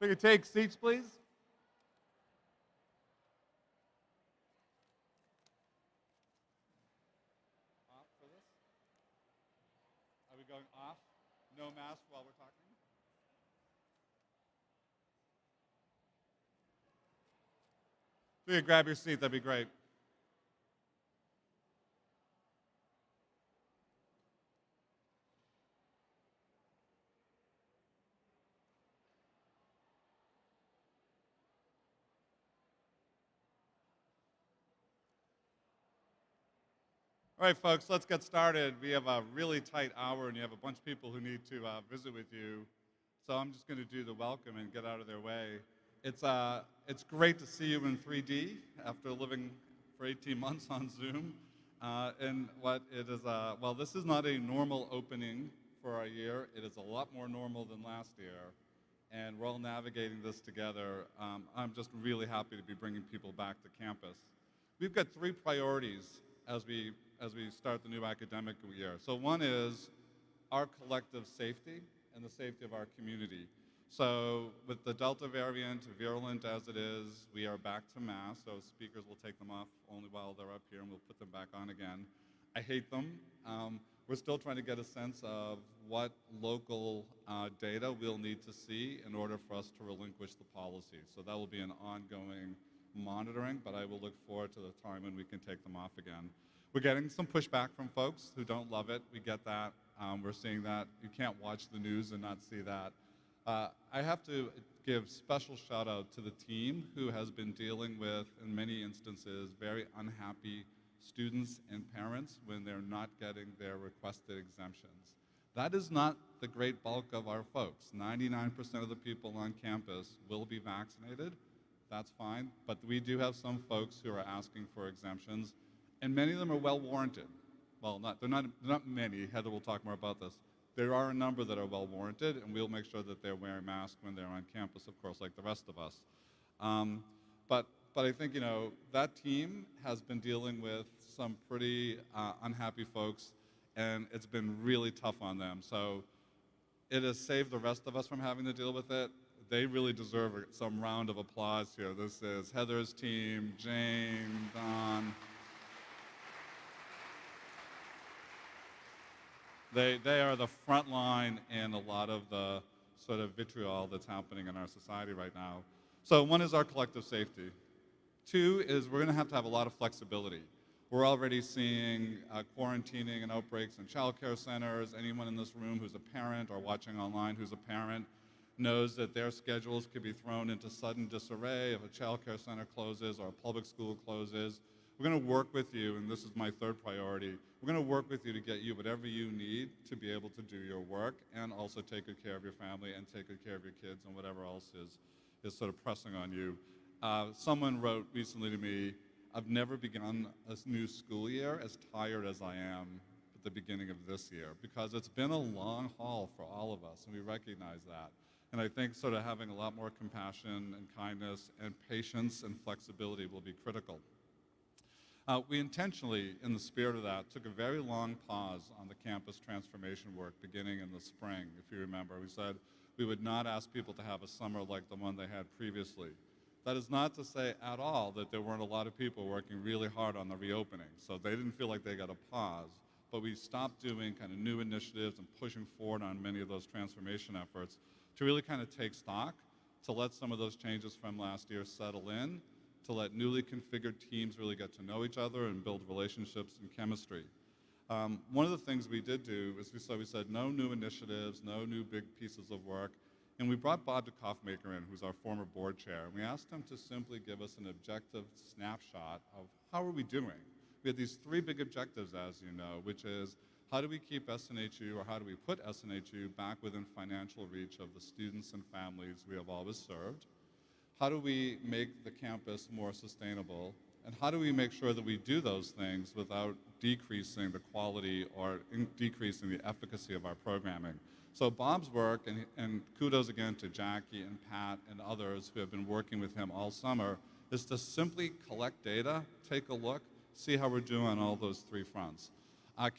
If we could take seats, please. Off for this? Are we going off? No mask while we're talking? If you could grab your seat, that'd be great. All right, folks, let's get started. We have a really tight hour, and you have a bunch of people who need to visit with you. So I'm just going to do the welcome and get out of their way. It's great to see you in 3D after living for 18 months on Zoom. And what it is, well, this is not a normal opening for our year. It is a lot more normal than last year. And we're all navigating this together. I'm just really happy to be bringing people back to campus. We've got three priorities as we start the new academic year. So one is our collective safety and the safety of our community. So with the Delta variant, virulent as it is, we are back to masks, so speakers will take them off only while they're up here and we'll put them back on again. I hate them. We're still trying to get a sense of what local data we'll need to see in order for us to relinquish the policy. So that will be an ongoing monitoring, but I will look forward to the time when we can take them off again. We're getting some pushback from folks who don't love it. We get that. We're seeing that. You can't watch the news and not see that. I have to give special shout out to the team who has been dealing with, in many instances, very unhappy students and parents when they're not getting their requested exemptions. That is not the great bulk of our folks. 99% of the people on campus will be vaccinated. That's fine. But we do have some folks who are asking for exemptions, and many of them are well warranted. Well, they're not many. Heather will talk more about this. There are a number that are well warranted, and we'll make sure that they're wearing masks when they're on campus, of course, like the rest of us. But I think, that team has been dealing with some pretty unhappy folks, and it's been really tough on them. So it has saved the rest of us from having to deal with it. They really deserve some round of applause here. This is Heather's team, Jane, Don. They are the front line in a lot of the sort of vitriol that's happening in our society right now. So one is our collective safety. Two is we're going to have a lot of flexibility. We're already seeing quarantining and outbreaks in child care centers. Anyone in this room who's a parent or watching online who's a parent knows that their schedules could be thrown into sudden disarray if a child care center closes or a public school closes. We're going to work with you, and this is my third priority. We're going to work with you to get you whatever you need to be able to do your work and also take good care of your family and take good care of your kids and whatever else is sort of pressing on you. Someone wrote recently to me, I've never begun a new school year as tired as I am at the beginning of this year, because it's been a long haul for all of us, and we recognize that. And I think sort of having a lot more compassion and kindness and patience and flexibility will be critical. We intentionally, in the spirit of that, took a very long pause on the campus transformation work beginning in the spring. If you remember, we said we would not ask people to have a summer like the one they had previously. That is not to say at all that there weren't a lot of people working really hard on the reopening, so they didn't feel like they got a pause. But we stopped doing kind of new initiatives and pushing forward on many of those transformation efforts to really kind of take stock, to let some of those changes from last year settle in, to let newly configured teams really get to know each other and build relationships and chemistry. One of the things we did do is we said no new initiatives, no new big pieces of work, and we brought Bob de Kaufmaker in, who's our former board chair, and we asked him to simply give us an objective snapshot of how are we doing. We had these three big objectives, as you know, which is how do we keep SNHU, or how do we put SNHU back within financial reach of the students and families we have always served? How do we make the campus more sustainable? And how do we make sure that we do those things without decreasing the quality or decreasing the efficacy of our programming? So Bob's work, and kudos again to Jackie and Pat and others who have been working with him all summer, is to simply collect data, take a look, see how we're doing on all those three fronts.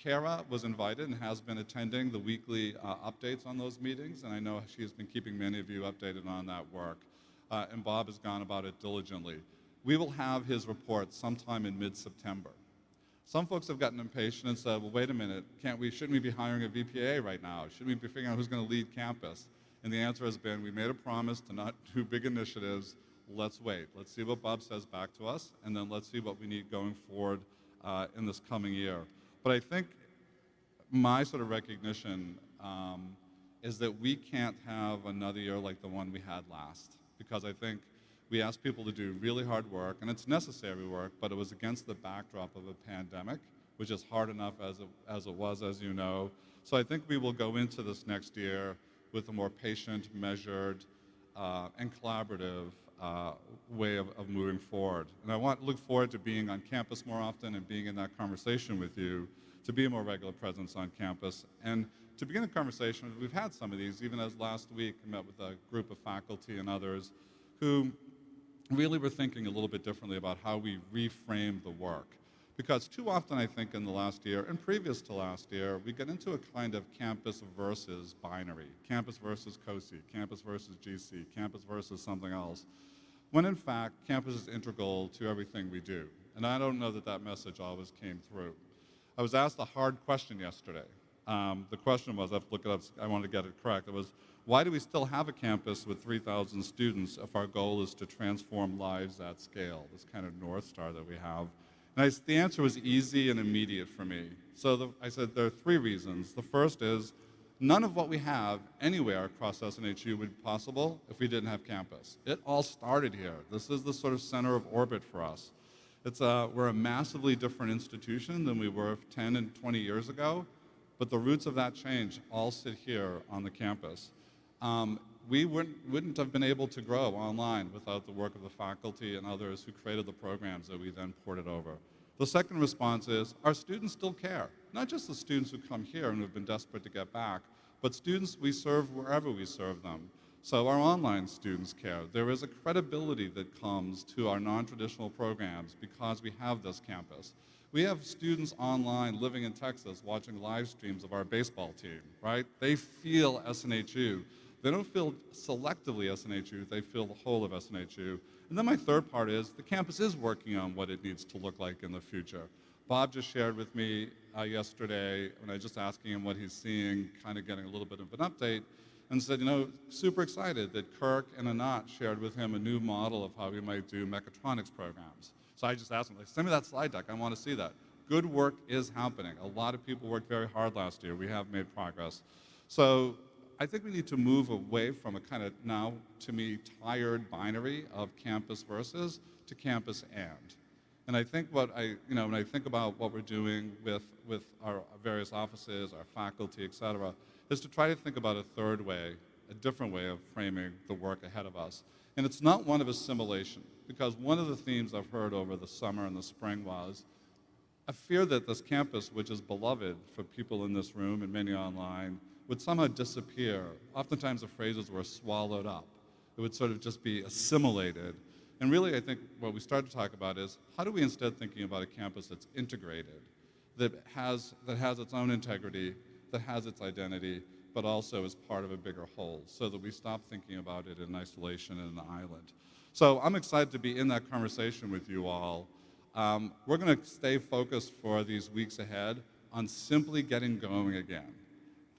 Kara was invited and has been attending the weekly updates on those meetings, and I know she has been keeping many of you updated on that work. And Bob has gone about it diligently. We will have his report sometime in mid-September. Some folks have gotten impatient and said, well, wait a minute, shouldn't we be hiring a VPA right now? Shouldn't we be figuring out who's going to lead campus? And the answer has been, we made a promise to not do big initiatives. Let's wait. Let's see what Bob says back to us, and then let's see what we need going forward in this coming year. But I think my sort of recognition is that we can't have another year like the one we had last, because I think we asked people to do really hard work, and it's necessary work, but it was against the backdrop of a pandemic, which is hard enough as it was, as you know. So I think we will go into this next year with a more patient, measured, and collaborative way of moving forward. And I look forward to being on campus more often and being in that conversation with you, to be a more regular presence on campus. And to begin a conversation, we've had some of these, even as last week I met with a group of faculty and others who really were thinking a little bit differently about how we reframe the work. Because too often, I think, in the last year and previous to last year, we get into a kind of campus versus binary, campus versus COSE, campus versus GC, campus versus something else, when in fact, campus is integral to everything we do. And I don't know that that message always came through. I was asked a hard question yesterday. The question was, I have to look it up, I wanted to get it correct. It was, why do we still have a campus with 3,000 students if our goal is to transform lives at scale, this kind of North Star that we have? And the answer was easy and immediate for me. So I said there are three reasons. The first is, none of what we have anywhere across SNHU would be possible if we didn't have campus. It all started here. This is the sort of center of orbit for us. We're a massively different institution than we were 10 and 20 years ago, but the roots of that change all sit here on the campus. We wouldn't have been able to grow online without the work of the faculty and others who created the programs that we then ported over. The second response is, our students still care. Not just the students who come here and have been desperate to get back, but students we serve wherever we serve them. So our online students care. There is a credibility that comes to our non-traditional programs because we have this campus. We have students online living in Texas watching live streams of our baseball team, right? They feel SNHU. They don't feel selectively SNHU, they feel the whole of SNHU. And then my third part is, the campus is working on what it needs to look like in the future. Bob just shared with me yesterday, when I was just asking him what he's seeing, kind of getting a little bit of an update, and said, super excited that Kirk and Anat shared with him a new model of how we might do mechatronics programs. So I just asked him, send me that slide deck, I want to see that. Good work is happening. A lot of people worked very hard last year. We have made progress. So I think we need to move away from a kind of, now, to me, tired binary of campus versus to campus and. And I think when I think about what we're doing with our various offices, our faculty, et cetera, is to try to think about a third way, a different way of framing the work ahead of us. And it's not one of assimilation, because one of the themes I've heard over the summer and the spring was a fear that this campus, which is beloved for people in this room and many online, would somehow disappear. Oftentimes the phrases were swallowed up. It would sort of just be assimilated. And really, I think what we started to talk about is, how do we instead thinking about a campus that's integrated, that has its own integrity, that has its identity, but also is part of a bigger whole, so that we stop thinking about it in isolation and an island. So I'm excited to be in that conversation with you all. We're going to stay focused for these weeks ahead on simply getting going again.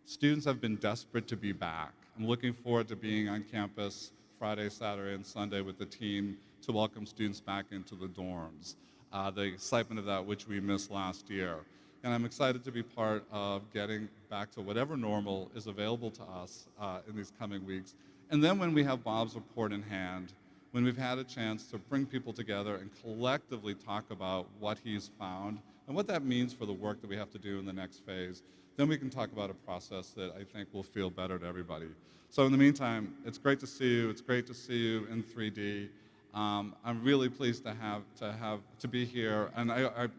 Students have been desperate to be back. I'm looking forward to being on campus Friday, Saturday, and Sunday with the team to welcome students back into the dorms. The excitement of that, which we missed last year. And I'm excited to be part of getting back to whatever normal is available to us in these coming weeks. And then when we have Bob's report in hand, when we've had a chance to bring people together and collectively talk about what he's found and what that means for the work that we have to do in the next phase, then we can talk about a process that I think will feel better to everybody. So in the meantime, it's great to see you. It's great to see you in 3D. I'm really pleased to be here, and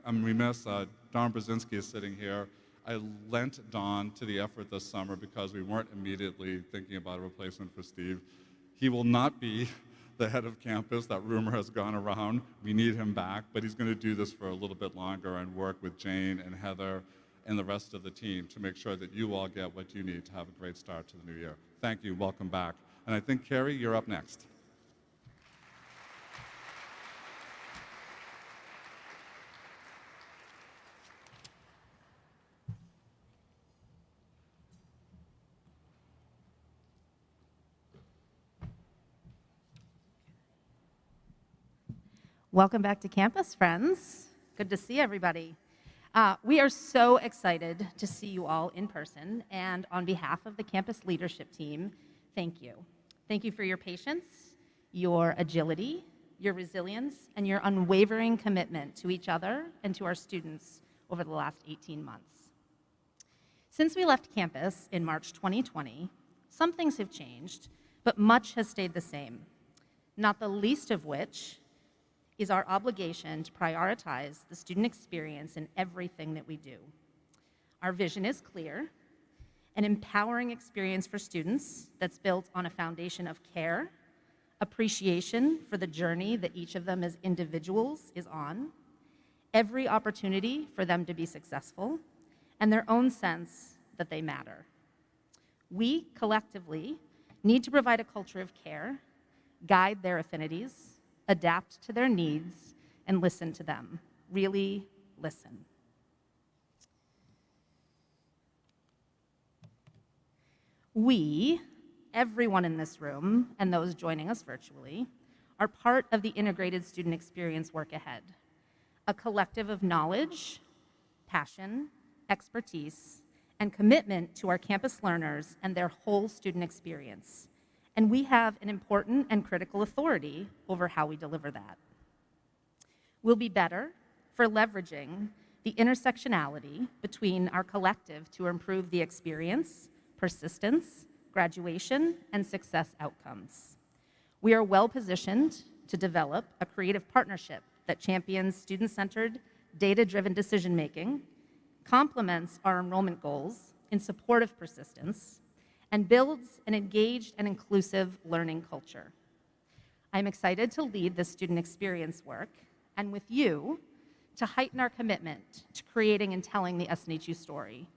I'm remiss. Don Brzezinski is sitting here. I lent Don to the effort this summer because we weren't immediately thinking about a replacement for Steve. He will not be the head of campus. That rumor has gone around. We need him back, but he's going to do this for a little bit longer and work with Jane and Heather and the rest of the team to make sure that you all get what you need to have a great start to the new year. Thank you. Welcome back. And I think, Carrie, you're up next. Welcome back to campus, friends. Good to see everybody. We are so excited to see you all in person, and on behalf of the campus leadership team, thank you. Thank you for your patience, your agility, your resilience, and your unwavering commitment to each other and to our students over the last 18 months. Since we left campus in March 2020, some things have changed, but much has stayed the same, not the least of which is our obligation to prioritize the student experience in everything that we do. Our vision is clear: an empowering experience for students that's built on a foundation of care, appreciation for the journey that each of them as individuals is on, every opportunity for them to be successful, and their own sense that they matter. We collectively need to provide a culture of care, guide their affinities, adapt to their needs, and listen to them. Really listen. We, everyone in this room, and those joining us virtually, are part of the integrated student experience work ahead, a collective of knowledge, passion, expertise, and commitment to our campus learners and their whole student experience. And we have an important and critical authority over how we deliver that. We'll be better for leveraging the intersectionality between our collective to improve the experience, persistence, graduation, and success outcomes. We are well positioned to develop a creative partnership that champions student-centered, data-driven decision-making, complements our enrollment goals in support of persistence, and builds an engaged and inclusive learning culture. I'm excited to lead this student experience work, and with you, to heighten our commitment to creating and telling the SNHU story,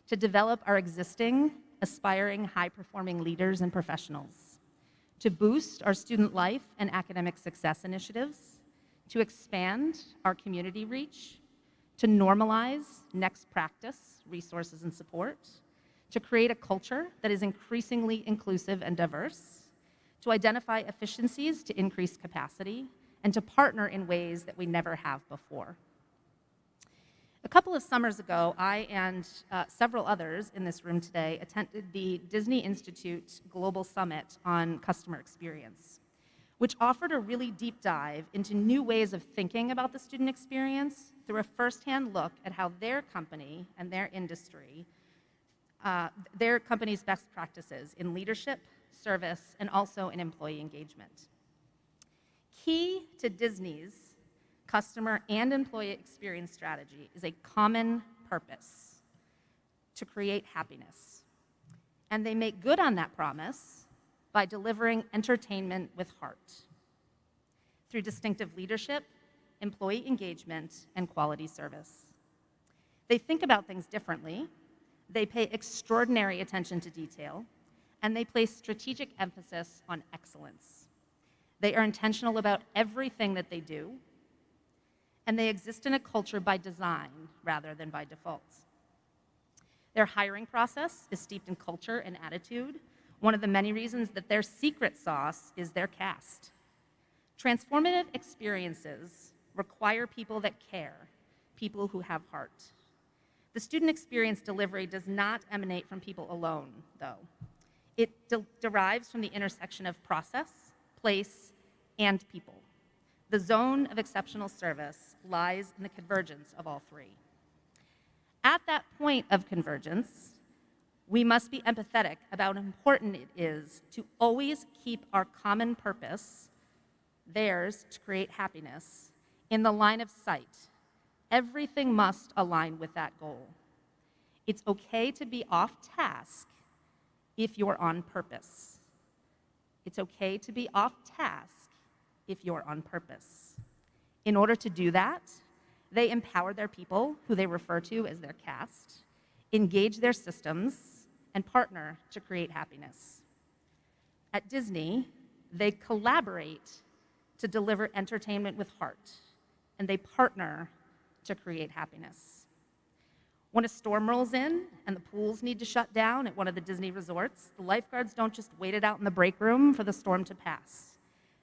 to develop our existing, aspiring, high-performing leaders and professionals, to boost our student life and academic success initiatives, to expand our community reach, to normalize next practice, resources, and support, to create a culture that is increasingly inclusive and diverse, to identify efficiencies to increase capacity, and to partner in ways that we never have before. A couple of summers ago, I and several others in this room today attended the Disney Institute Global Summit on Customer Experience, which offered a really deep dive into new ways of thinking about the student experience through a firsthand look at how their company and their industry their company's best practices in leadership, service, and also in employee engagement. Key to Disney's customer and employee experience strategy is a common purpose: to create happiness. And they make good on that promise by delivering entertainment with heart through distinctive leadership, employee engagement, and quality service. They think about things differently. They pay extraordinary attention to detail, and they place strategic emphasis on excellence. They are intentional about everything that they do, and they exist in a culture by design rather than by default. Their hiring process is steeped in culture and attitude, one of the many reasons that their secret sauce is their cast. Transformative experiences require people that care, people who have heart. The student experience delivery does not emanate from people alone, though. It derives from the intersection of process, place, and people. The zone of exceptional service lies in the convergence of all three. At that point of convergence, we must be empathetic about how important it is to always keep our common purpose, theirs to create happiness, in the line of sight. Everything must align with that goal. It's okay to be off task if you're on purpose. It's okay to be off task if you're on purpose. In order to do that, They empower their people, who they refer to as their cast, engage their systems, and partner to create happiness. At Disney, they collaborate to deliver entertainment with heart, and they partner to create happiness. When a storm rolls in and the pools need to shut down at one of the Disney resorts, the lifeguards don't just wait it out in the break room for the storm to pass.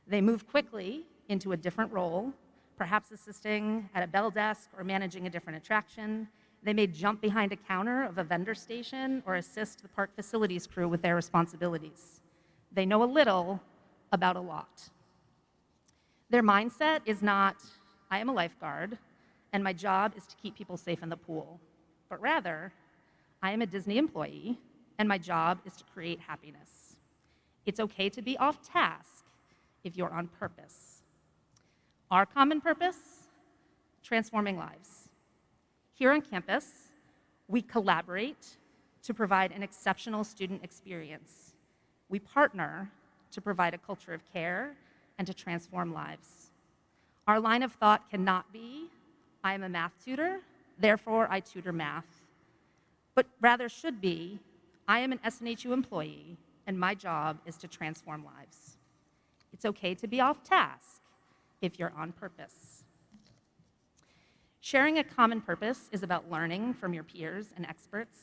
They move quickly into a different role, perhaps assisting at a bell desk or managing a different attraction. They may jump behind a counter of a vendor station or assist the park facilities crew with their responsibilities. They know a little about a lot. Their mindset is not, I am a lifeguard, and my job is to keep people safe in the pool, but rather, I am a Disney employee, and my job is to create happiness. It's okay to be off task if you're on purpose. Our common purpose? Transforming lives. Here on campus, we collaborate to provide an exceptional student experience. We partner to provide a culture of care and to transform lives. Our line of thought cannot be, I am a math tutor, therefore I tutor math, but rather should be, I am an SNHU employee, and my job is to transform lives. It's okay to be off task if you're on purpose. Sharing a common purpose is about learning from your peers and experts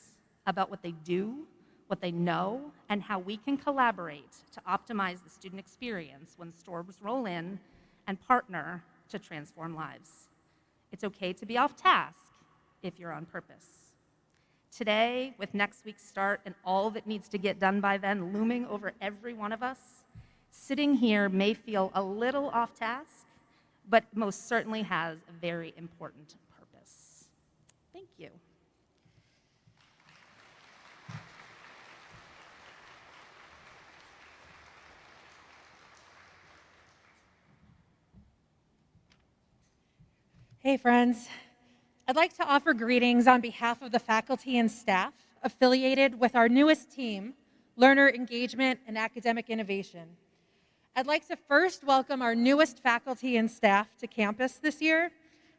about what they do, what they know, and how we can collaborate to optimize the student experience when storms roll in and partner to transform lives. It's okay to be off task if you're on purpose. Today, with next week's start and all that needs to get done by then looming over every one of us, sitting here may feel a little off task, but most certainly has a very important purpose. Thank you. Hey friends, I'd like to offer greetings on behalf of the faculty and staff affiliated with our newest team, Learner Engagement and Academic Innovation. I'd like to first welcome our newest faculty and staff to campus this year.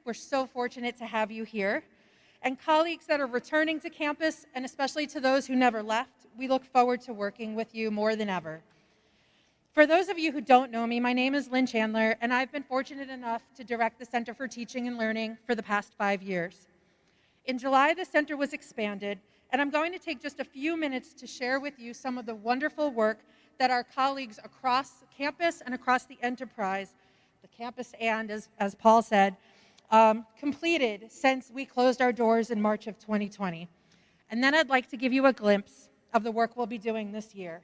We're so fortunate to have you here. And colleagues that are returning to campus, and especially to those who never left, we look forward to working with you more than ever. For those of you who don't know me, my name is Lynn Chandler, and I've been fortunate enough to direct the Center for Teaching and Learning for the past 5 years. In July, the center was expanded, and I'm going to take just a few minutes to share with you some of the wonderful work that our colleagues across campus and across the enterprise, the campus and, as Paul said, completed since we closed our doors in March of 2020. And then I'd like to give you a glimpse of the work we'll be doing this year.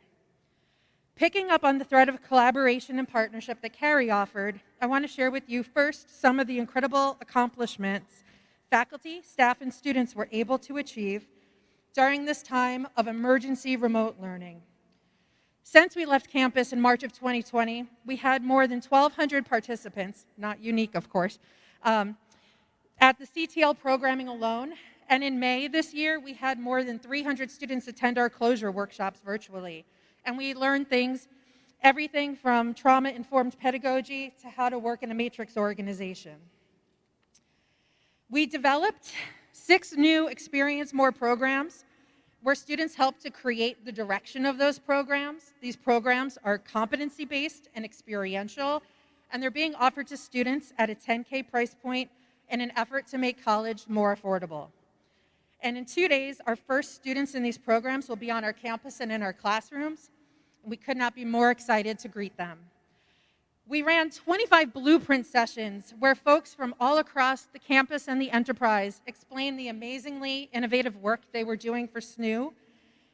Picking up on the thread of collaboration and partnership that Carrie offered, I want to share with you first some of the incredible accomplishments faculty, staff, and students were able to achieve during this time of emergency remote learning. Since we left campus in March of 2020, we had more than 1,200 participants, not unique of course, at the CTL programming alone. And in May this year, we had more than 300 students attend our closure workshops virtually. And we learned things, everything from trauma-informed pedagogy to how to work in a matrix organization. We developed 6 new Experience More programs where students help to create the direction of those programs. These programs are competency-based and experiential, and they're being offered to students at a $10K price point in an effort to make college more affordable. And in 2 days, our first students in these programs will be on our campus and in our classrooms. We could not be more excited to greet them. We ran 25 blueprint sessions where folks from all across the campus and the enterprise explained the amazingly innovative work they were doing for SNU.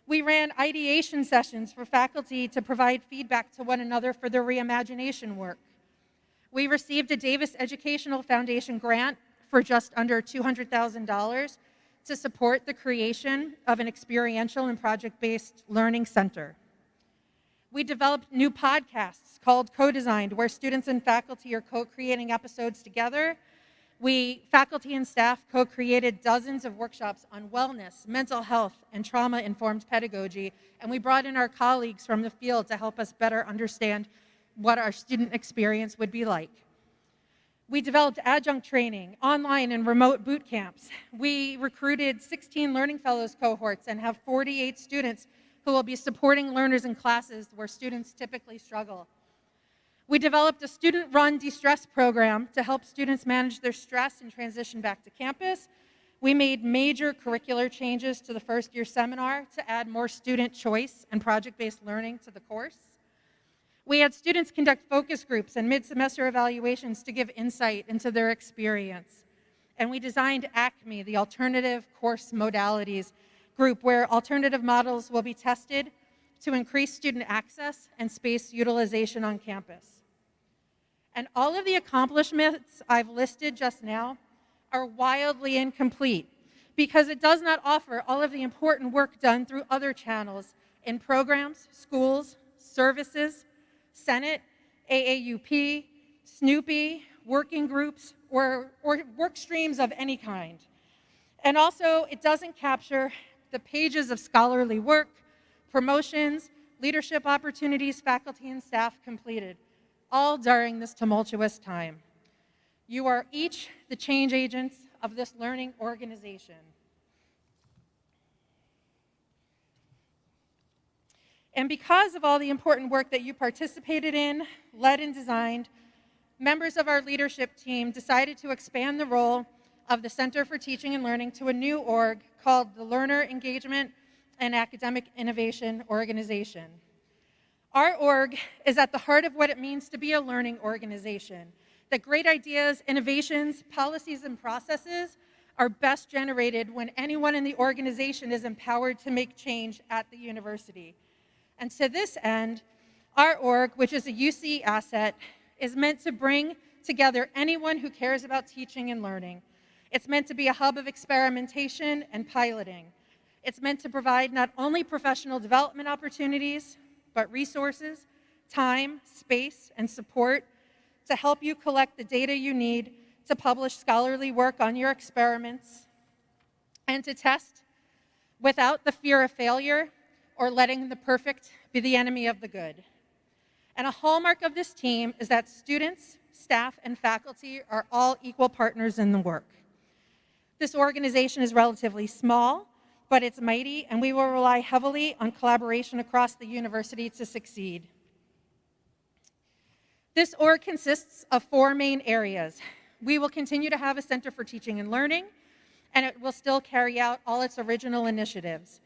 We ran ideation sessions for faculty to provide feedback to one another for their reimagination work. We received a Davis Educational Foundation grant for just under $200,000 to support the creation of an experiential and project-based learning center. We developed new podcasts called Co-Designed, where students and faculty are co-creating episodes together. Faculty and staff co-created dozens of workshops on wellness, mental health, and trauma-informed pedagogy, and we brought in our colleagues from the field to help us better understand what our student experience would be like. We developed adjunct training, online and remote boot camps. We recruited 16 Learning Fellows cohorts and have 48 students who will be supporting learners in classes where students typically struggle. We developed a student-run de-stress program to help students manage their stress and transition back to campus. We made major curricular changes to the first-year seminar to add more student choice and project-based learning to the course. We had students conduct focus groups and mid-semester evaluations to give insight into their experience. And we designed ACME, the Alternative Course Modalities group, where alternative models will be tested to increase student access and space utilization on campus. And all of the accomplishments I've listed just now are wildly incomplete because it does not offer all of the important work done through other channels in programs, schools, services, Senate, AAUP, Snoopy, working groups, or work streams of any kind. And also, it doesn't capture the pages of scholarly work, promotions, leadership opportunities faculty and staff completed, all during this tumultuous time. You are each the change agents of this learning organization. And because of all the important work that you participated in, led, and designed, members of our leadership team decided to expand the role of the Center for Teaching and Learning to a new org called the Learner Engagement and Academic Innovation Organization. Our org is at the heart of what it means to be a learning organization, that great ideas, innovations, policies, and processes are best generated when anyone in the organization is empowered to make change at the university. And to this end, our org, which is a UC asset, is meant to bring together anyone who cares about teaching and learning. It's meant to be a hub of experimentation and piloting. It's meant to provide not only professional development opportunities, but resources, time, space, and support to help you collect the data you need to publish scholarly work on your experiments and to test without the fear of failure or letting the perfect be the enemy of the good. And a hallmark of this team is that students, staff, and faculty are all equal partners in the work. This organization is relatively small, but it's mighty, and we will rely heavily on collaboration across the university to succeed. This org consists of 4 main areas. We will continue to have a Center for Teaching and Learning, and it will still carry out all its original initiatives.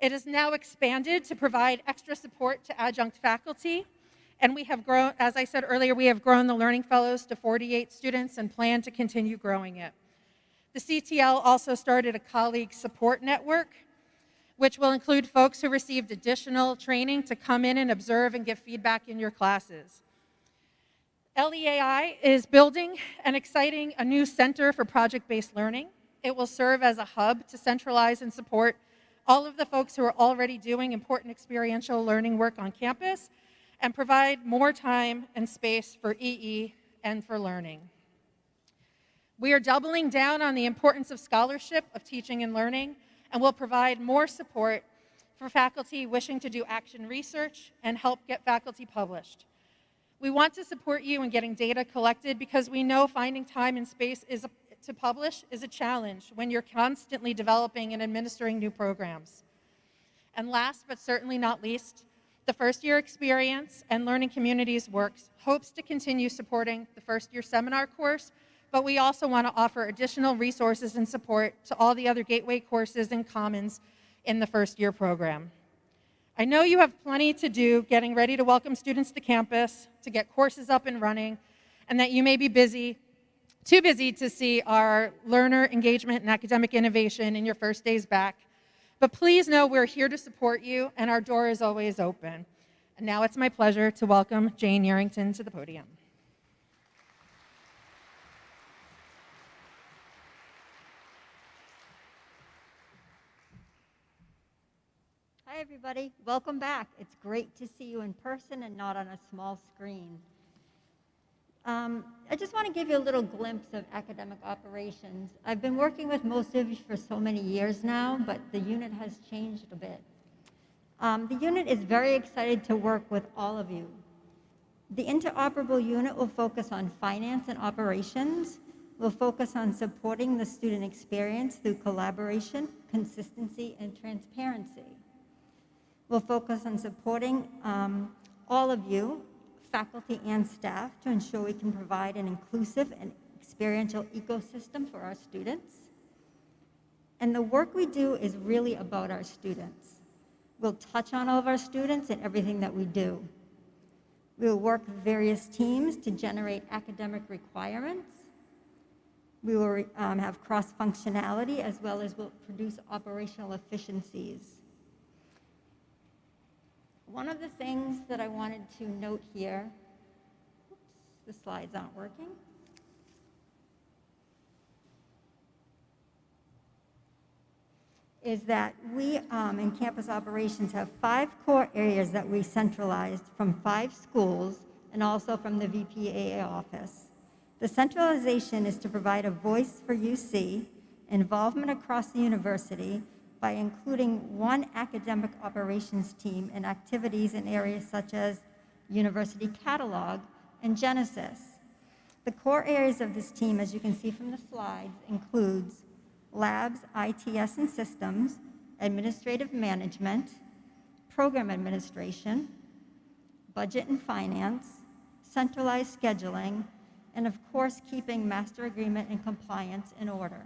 It is now expanded to provide extra support to adjunct faculty, and we have grown, as I said earlier, we have grown the Learning Fellows to 48 students and plan to continue growing it. The CTL also started a colleague support network, which will include folks who received additional training to come in and observe and give feedback in your classes. LEAI is building and exciting a new Center for Project-Based Learning. It will serve as a hub to centralize and support all of the folks who are already doing important experiential learning work on campus and provide more time and space for EE and for learning. We are doubling down on the importance of scholarship of teaching and learning, and will provide more support for faculty wishing to do action research and help get faculty published. We want to support you in getting data collected because we know finding time and space to publish is a challenge when you're constantly developing and administering new programs. And last but certainly not least, the First Year Experience and Learning Communities Works hopes to continue supporting the First Year Seminar course, but we also want to offer additional resources and support to all the other Gateway courses and Commons in the First Year program. I know you have plenty to do getting ready to welcome students to campus, to get courses up and running, and that you may be too busy to see our learner engagement and academic innovation in your first days back. But please know we're here to support you, and our door is always open. And now it's my pleasure to welcome Jane Yerington to the podium. Hi, everybody. Welcome back. It's great to see you in person and not on a small screen. I just want to give you a little glimpse of academic operations. I've been working with most of you for so many years now, but the unit has changed a bit. The unit is very excited to work with all of you. The interoperable unit will focus on finance and operations. We'll focus on supporting the student experience through collaboration, consistency, and transparency. We'll focus on supporting all of you, faculty and staff, to ensure we can provide an inclusive and experiential ecosystem for our students. And the work we do is really about our students. We'll touch on all of our students in everything that we do. We'll work with various teams to generate academic requirements. We will have cross-functionality, as well as we'll produce operational efficiencies. One of the things that I wanted to note here, oops, the slides aren't working. Is that we in campus operations have 5 core areas that we centralized from 5 schools and also from the VPAA office. The centralization is to provide a voice for UC, involvement across the university by including one academic operations team in activities in areas such as University Catalog and Genesis. The core areas of this team, as you can see from the slides, includes labs, ITS and systems, administrative management, program administration, budget and finance, centralized scheduling, and of course, keeping master agreement and compliance in order.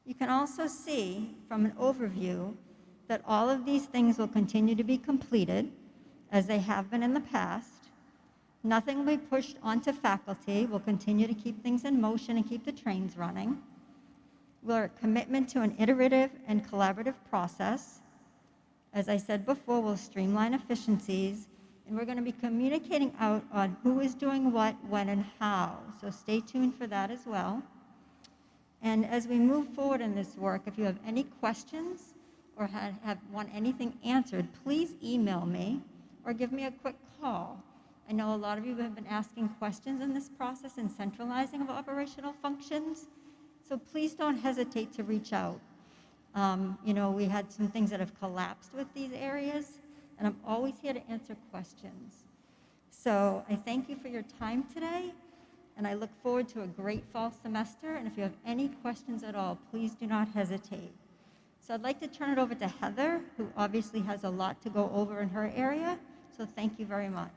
You can also see from an overview that all of these things will continue to be completed as they have been in the past. Nothing will be pushed onto faculty. We'll continue to keep things in motion and keep the trains running. We're commitment to an iterative and collaborative process. As I said before, we'll streamline efficiencies, and we're going to be communicating out on who is doing what, when, and how. So stay tuned for that as well. And as we move forward in this work, if you have any questions or want anything answered, please email me or give me a quick call. I know a lot of you have been asking questions in this process and centralizing of operational functions, so please don't hesitate to reach out. We had some things that have collapsed with these areas, and I'm always here to answer questions. So I thank you for your time today, and I look forward to a great fall semester, and if you have any questions at all, please do not hesitate. So I'd like to turn it over to Heather, who obviously has a lot to go over in her area, so thank you very much.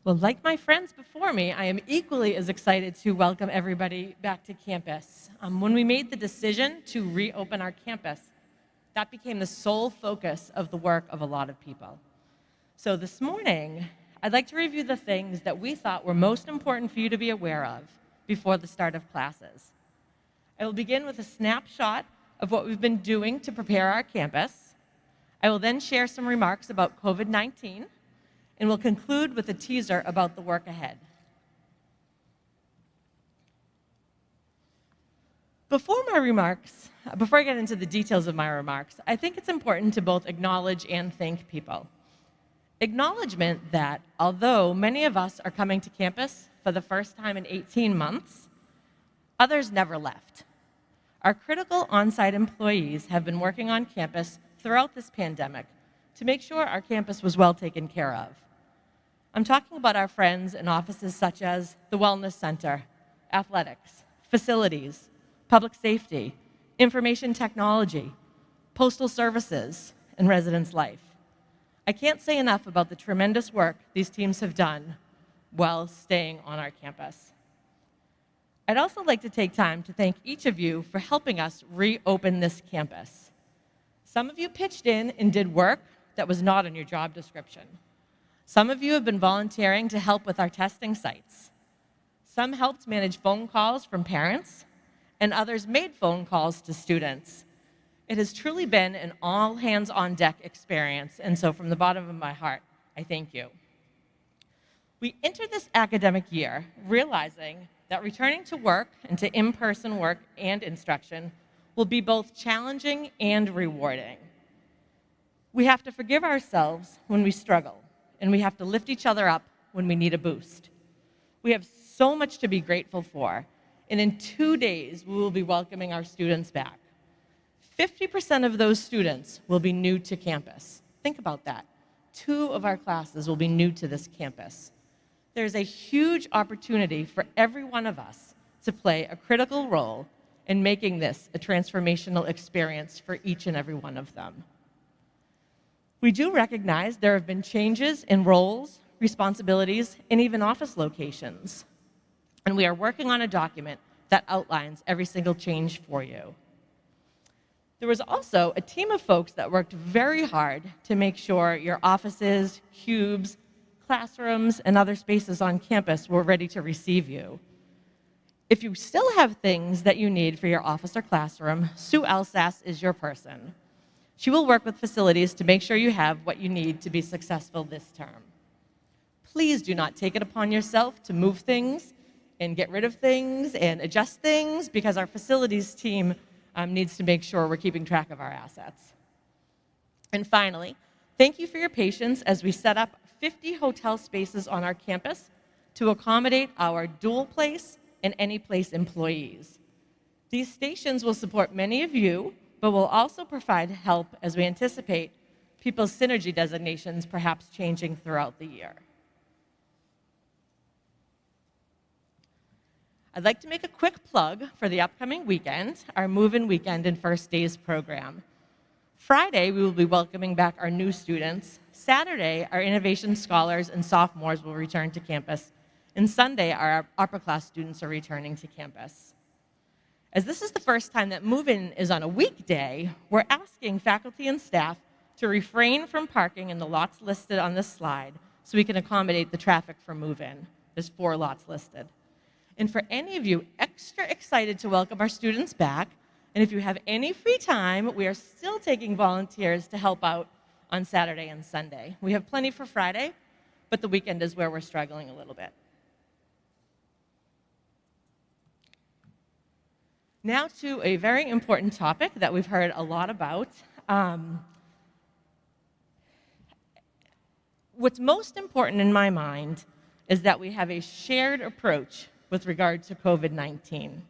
Well, like my friends before me, I am equally as excited to welcome everybody back to campus. When we made the decision to reopen our campus, that became the sole focus of the work of a lot of people. So this morning, I'd like to review the things that we thought were most important for you to be aware of before the start of classes. I will begin with a snapshot of what we've been doing to prepare our campus. I will then share some remarks about COVID-19, and we'll conclude with a teaser about the work ahead. Before I get into the details of my remarks, I think it's important to both acknowledge and thank people. Acknowledgement that although many of us are coming to campus for the first time in 18 months, others never left. Our critical on-site employees have been working on campus throughout this pandemic to make sure our campus was well taken care of. I'm talking about our friends in offices such as the Wellness Center, athletics, facilities, public safety, information technology, postal services, and residence life. I can't say enough about the tremendous work these teams have done while staying on our campus. I'd also like to take time to thank each of you for helping us reopen this campus. Some of you pitched in and did work that was not in your job description. Some of you have been volunteering to help with our testing sites. Some helped manage phone calls from parents, and others made phone calls to students. It has truly been an all-hands-on-deck experience, and so from the bottom of my heart, I thank you. We entered this academic year realizing that returning to work and to in-person work and instruction will be both challenging and rewarding. We have to forgive ourselves when we struggle, and we have to lift each other up when we need a boost. We have so much to be grateful for, and in 2 days, we will be welcoming our students back. 50% of those students will be new to campus. Think about that. 2 of our classes will be new to this campus. There's a huge opportunity for every one of us to play a critical role in making this a transformational experience for each and every one of them. We do recognize there have been changes in roles, responsibilities, and even office locations. And we are working on a document that outlines every single change for you. There was also a team of folks that worked very hard to make sure your offices, cubes, classrooms, and other spaces on campus were ready to receive you. If you still have things that you need for your office or classroom, Sue Elsas is your person. She will work with facilities to make sure you have what you need to be successful this term. Please do not take it upon yourself to move things and get rid of things and adjust things, because our facilities team needs to make sure we're keeping track of our assets. And finally, thank you for your patience as we set up 50 hotel spaces on our campus to accommodate our dual place and any place employees. These stations will support many of you, but will also provide help as we anticipate people's synergy designations perhaps changing throughout the year. I'd like to make a quick plug for the upcoming weekend, our Move-In Weekend and First Days program. Friday, we will be welcoming back our new students. Saturday, our Innovation Scholars and sophomores will return to campus. And Sunday, our upper class students are returning to campus. As this is the first time that Move-In is on a weekday, we're asking faculty and staff to refrain from parking in the lots listed on this slide so we can accommodate the traffic for Move-In. There's 4 lots listed. And for any of you extra excited to welcome our students back, and if you have any free time, we are still taking volunteers to help out on Saturday and Sunday. We have plenty for Friday, but the weekend is where we're struggling a little bit. Now to a very important topic that we've heard a lot about. What's most important in my mind is that we have a shared approach with regard to COVID-19.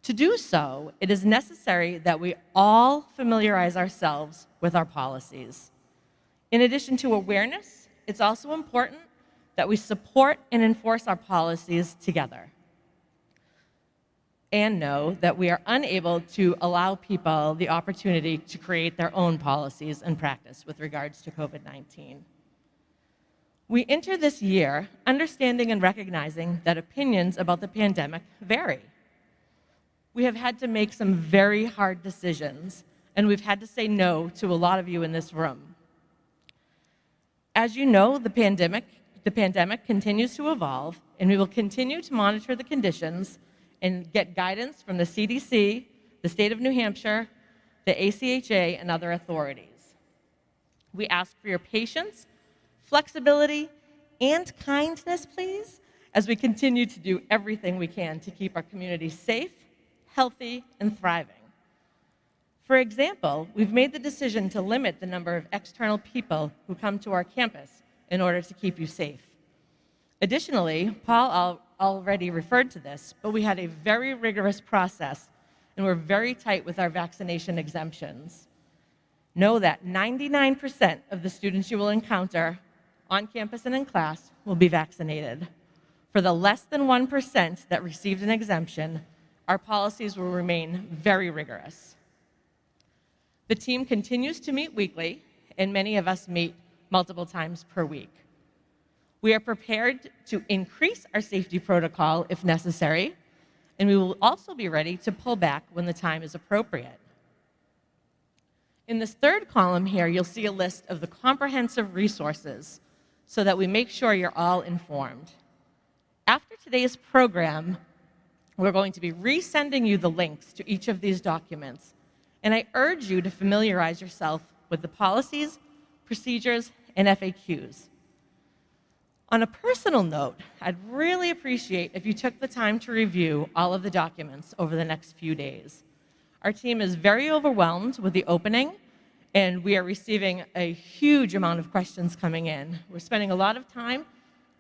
To do so, it is necessary that we all familiarize ourselves with our policies. In addition to awareness, it's also important that we support and enforce our policies together, and know that we are unable to allow people the opportunity to create their own policies and practice with regards to COVID-19. We enter this year understanding and recognizing that opinions about the pandemic vary. We have had to make some very hard decisions, and we've had to say no to a lot of you in this room. As you know, the pandemic continues to evolve, and we will continue to monitor the conditions and get guidance from the CDC, the state of New Hampshire, the ACHA, and other authorities. We ask for your patience, flexibility, and kindness, please, as we continue to do everything we can to keep our community safe, healthy, and thriving. For example, we've made the decision to limit the number of external people who come to our campus in order to keep you safe. Additionally, Paul already referred to this, but we had a very rigorous process, and we're very tight with our vaccination exemptions. Know that 99% of the students you will encounter on campus and in class will be vaccinated. For the less than 1% that received an exemption, our policies will remain very rigorous. The team continues to meet weekly, and many of us meet multiple times per week. We are prepared to increase our safety protocol if necessary, and we will also be ready to pull back when the time is appropriate. In this third column here, you'll see a list of the comprehensive resources so that we make sure you're all informed. After today's program, we're going to be resending you the links to each of these documents, and I urge you to familiarize yourself with the policies, procedures, and FAQs. On a personal note, I'd really appreciate if you took the time to review all of the documents over the next few days. Our team is very overwhelmed with the opening and we are receiving a huge amount of questions coming in. We're spending a lot of time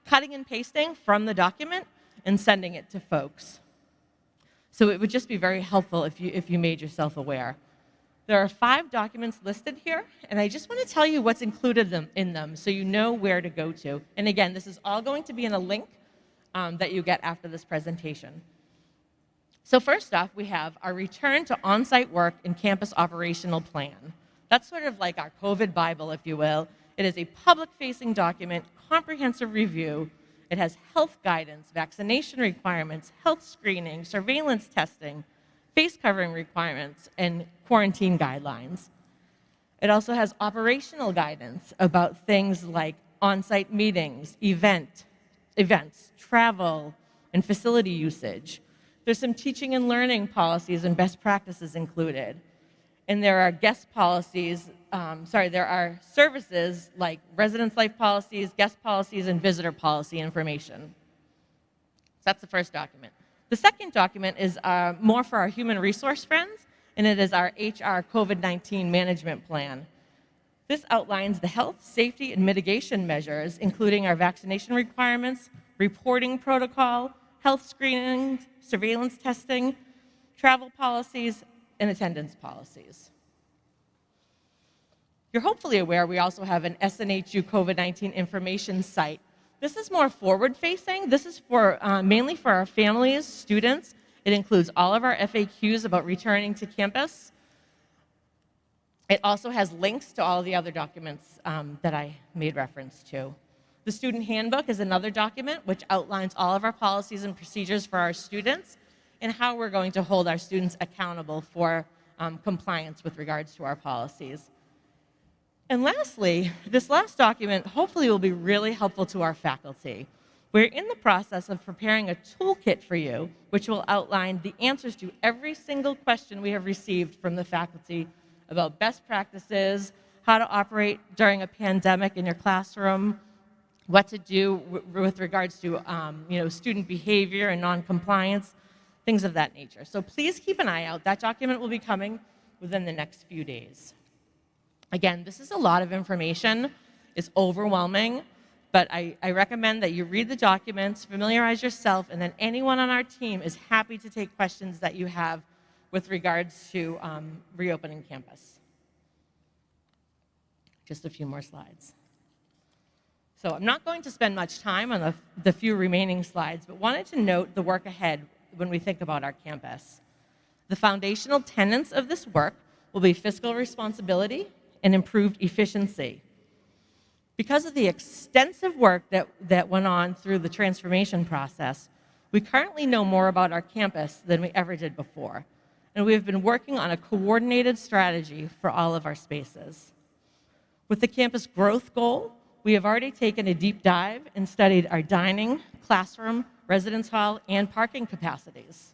cutting and pasting from the document and sending it to folks. So it would just be very helpful if you made yourself aware. There are 5 documents listed here, and I just want to tell you what's included in them so you know where to go to. And again, this is all going to be in a link that you get after this presentation. So first off, we have our return to on-site work and campus operational plan. That's sort of like our COVID Bible, if you will. It is a public-facing document, comprehensive review. It has health guidance, vaccination requirements, health screening, surveillance testing, face covering requirements, and quarantine guidelines. It also has operational guidance about things like on-site meetings, events, travel, and facility usage. There's some teaching and learning policies and best practices included. And there are guest policies, there are services like residence life policies, guest policies, and visitor policy information. So that's the first document. The second document is more for our human resource friends, and it is our HR COVID-19 management plan. This outlines the health, safety, and mitigation measures, including our vaccination requirements, reporting protocol, health screening, surveillance testing, travel policies, and attendance policies. You're hopefully aware we also have an SNHU COVID-19 information site. This is more forward-facing. This is for mainly for our families, students. It includes all of our FAQs about returning to campus. It also has links to all the other documents that I made reference to. The student handbook is another document which outlines all of our policies and procedures for our students and how we're going to hold our students accountable for compliance with regards to our policies. And lastly, this last document hopefully will be really helpful to our faculty. We're in the process of preparing a toolkit for you, which will outline the answers to every single question we have received from the faculty about best practices, how to operate during a pandemic in your classroom, what to do with regards to student behavior and non-compliance, things of that nature. So please keep an eye out. That document will be coming within the next few days. Again, this is a lot of information. It's overwhelming, but I recommend that you read the documents, familiarize yourself, and then anyone on our team is happy to take questions that you have with regards to reopening campus. Just a few more slides. So I'm not going to spend much time on the few remaining slides, but wanted to note the work ahead when we think about our campus. The foundational tenets of this work will be fiscal responsibility and improved efficiency. Because of the extensive work that went on through the transformation process, we currently know more about our campus than we ever did before, and we have been working on a coordinated strategy for all of our spaces. With the campus growth goal, we have already taken a deep dive and studied our dining, classroom, residence hall, and parking capacities.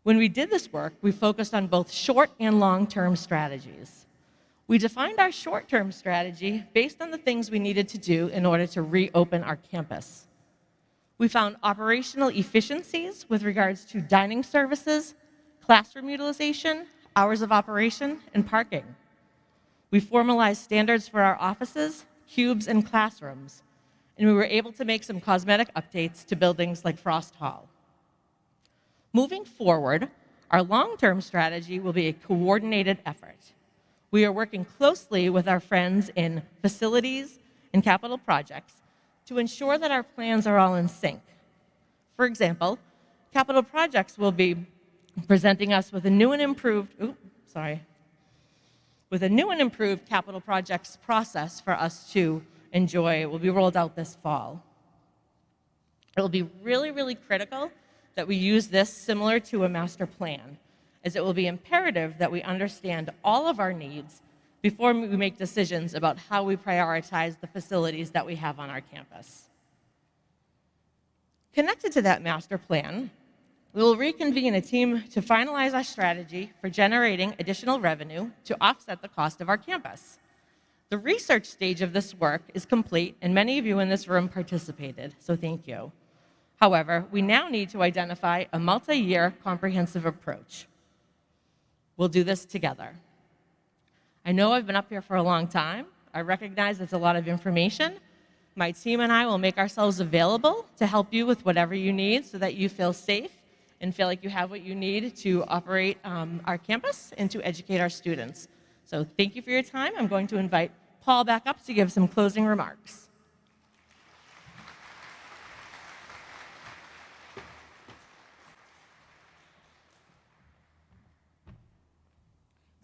When we did this work, we focused on both short and long-term strategies. We defined our short-term strategy based on the things we needed to do in order to reopen our campus. We found operational efficiencies with regards to dining services, classroom utilization, hours of operation, and parking. We formalized standards for our offices, cubes, and classrooms, and we were able to make some cosmetic updates to buildings like Frost Hall. Moving forward, our long-term strategy will be a coordinated effort. We are working closely with our friends in facilities and capital projects to ensure that our plans are all in sync. For example, capital projects will be presenting us with a new and improved, capital projects process for us to enjoy. It will be rolled out this fall. It will be really, really critical that we use this similar to a master plan, as it will be imperative that we understand all of our needs before we make decisions about how we prioritize the facilities that we have on our campus. Connected to that master plan, we will reconvene a team to finalize our strategy for generating additional revenue to offset the cost of our campus. The research stage of this work is complete, and many of you in this room participated, so thank you. However, we now need to identify a multi-year comprehensive approach. We'll do this together. I know I've been up here for a long time. I recognize it's a lot of information. My team and I will make ourselves available to help you with whatever you need so that you feel safe and feel like you have what you need to operate our campus and to educate our students. So thank you for your time. I'm going to invite Paul back up to give some closing remarks.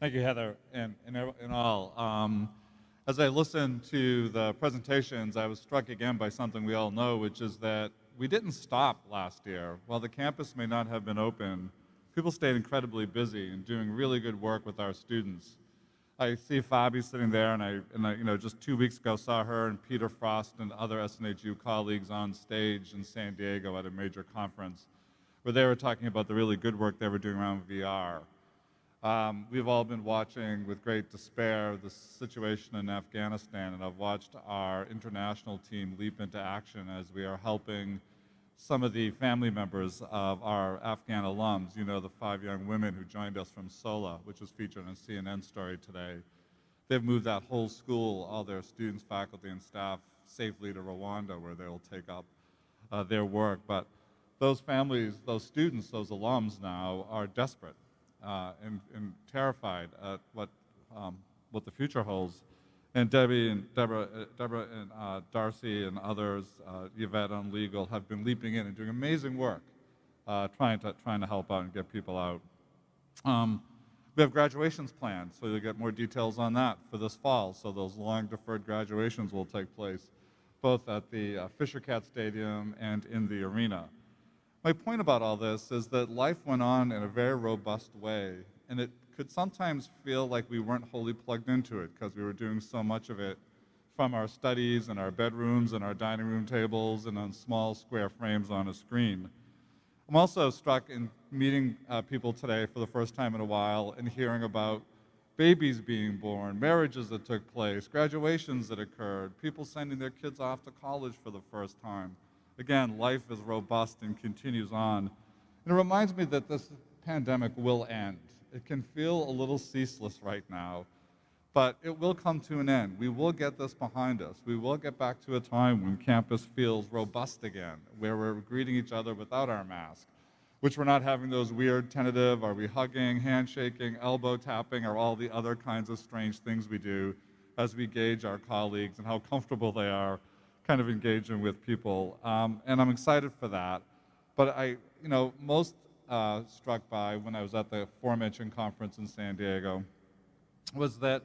Thank you, Heather. And in all, as I listened to the presentations, I was struck again by something we all know, which is that we didn't stop last year. While the campus may not have been open, people stayed incredibly busy and doing really good work with our students. I see Fabi sitting there, and I just 2 weeks ago saw her and Peter Frost and other SNHU colleagues on stage in San Diego at a major conference where they were talking about the really good work they were doing around VR. We've all been watching with great despair the situation in Afghanistan, and I've watched our international team leap into action as we are helping some of the family members of our Afghan alums. You know, the 5 young women who joined us from SOLA, which was featured in a CNN story today. They've moved that whole school, all their students, faculty, and staff, safely to Rwanda, where they will take up their work. But those families, those students, those alums now are desperate. And terrified at what the future holds. And Debbie and Deborah and Darcy and others, Yvette on legal, have been leaping in and doing amazing work, trying to help out and get people out. We have graduations planned, so you'll get more details on that for this fall. So those long deferred graduations will take place both at the Fisher Cat Stadium and in the arena. My point about all this is that life went on in a very robust way, and it could sometimes feel like we weren't wholly plugged into it because we were doing so much of it from our studies and our bedrooms and our dining room tables and on small square frames on a screen. I'm also struck in meeting people today for the first time in a while and hearing about babies being born, marriages that took place, graduations that occurred, people sending their kids off to college for the first time. Again, life is robust and continues on. And it reminds me that this pandemic will end. It can feel a little ceaseless right now, but it will come to an end. We will get this behind us. We will get back to a time when campus feels robust again, where we're greeting each other without our mask, which we're not having those weird tentative, are we hugging, handshaking, elbow tapping, or all the other kinds of strange things we do as we gauge our colleagues and how comfortable they are kind of engaging with people, and I'm excited for that. But most struck by when I was at the aforementioned conference in San Diego was that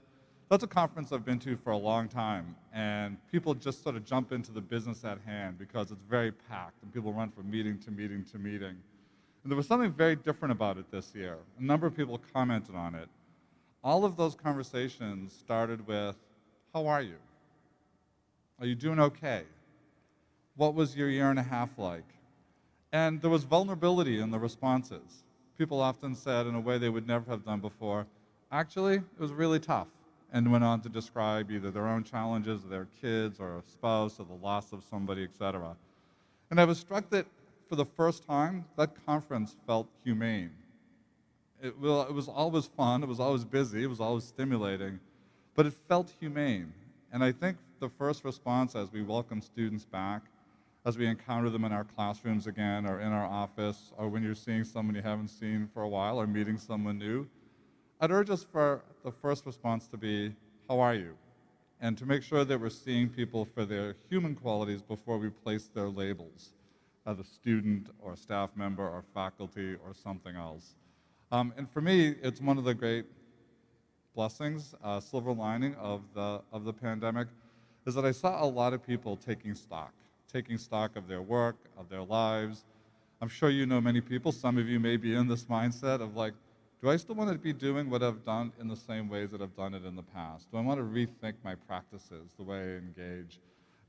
that's a conference I've been to for a long time, and people just sort of jump into the business at hand because it's very packed, and people run from meeting to meeting to meeting. And there was something very different about it this year. A number of people commented on it. All of those conversations started with, how are you? Are you doing okay? What was your year and a half like? And there was vulnerability in the responses. People often said in a way they would never have done before, actually, it was really tough, and went on to describe either their own challenges, their kids, or a spouse, or the loss of somebody, etc. And I was struck that for the first time, that conference felt humane. It was always fun, it was always busy, it was always stimulating, but it felt humane. And I think the first response as we welcome students back, as we encounter them in our classrooms again, or in our office, or when you're seeing someone you haven't seen for a while, or meeting someone new, I'd urge us for the first response to be, how are you? And to make sure that we're seeing people for their human qualities before we place their labels as a student, or staff member, or faculty, or something else. And for me, it's one of the great blessings, silver lining of the pandemic, is that I saw a lot of people taking stock of their work, of their lives. I'm sure you know many people, some of you may be in this mindset of like, do I still want to be doing what I've done in the same ways that I've done it in the past? Do I want to rethink my practices, the way I engage?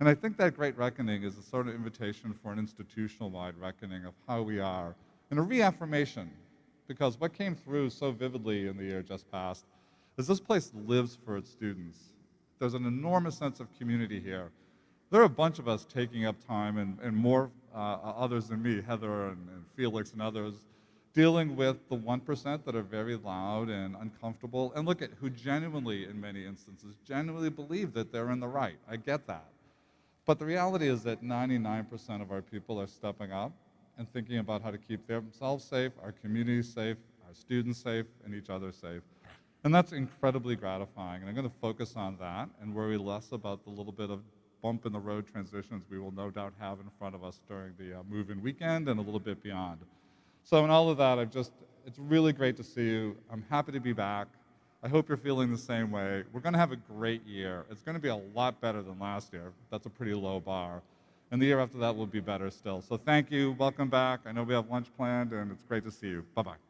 And I think that great reckoning is a sort of invitation for an institutional-wide reckoning of how we are, and a reaffirmation, because what came through so vividly in the year just past is this place lives for its students. There's an enormous sense of community here. There are a bunch of us taking up time, and more others than me, Heather and Felix and others, dealing with the 1% that are very loud and uncomfortable, and look at who genuinely, in many instances, genuinely believe that they're in the right. I get that. But the reality is that 99% of our people are stepping up and thinking about how to keep themselves safe, our communities safe, our students safe, and each other safe. And that's incredibly gratifying. And I'm going to focus on that and worry less about the little bit of bump in the road transitions we will no doubt have in front of us during the move-in weekend and a little bit beyond. So in all of that, it's really great to see you. I'm happy to be back. I hope you're feeling the same way. We're going to have a great year. It's going to be a lot better than last year. That's a pretty low bar. And the year after that will be better still. So thank you. Welcome back. I know we have lunch planned, and it's great to see you. Bye-bye.